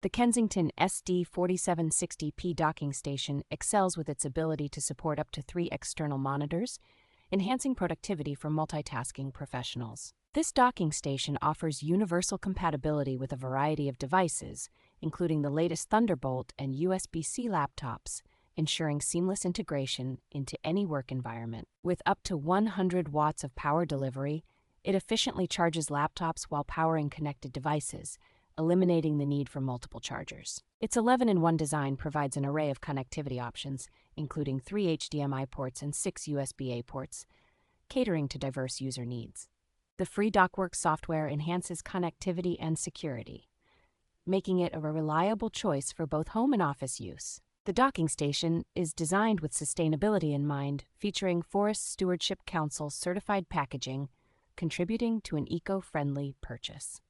The Kensington SD4760P Docking Station excels with its ability to support up to 3 external monitors, enhancing productivity for multitasking professionals. This docking station offers universal compatibility with a variety of devices, including the latest Thunderbolt and USB-C laptops, ensuring seamless integration into any work environment. With up to 100 watts of power delivery, it efficiently charges laptops while powering connected devices, eliminating the need for multiple chargers. Its 11-in-1 design provides an array of connectivity options, including 3 HDMI ports and 6 USB-A ports, catering to diverse user needs. The free DockWorks software enhances connectivity and security, making it a reliable choice for both home and office use. The docking station is designed with sustainability in mind, featuring Forest Stewardship Council certified packaging, contributing to an eco-friendly purchase.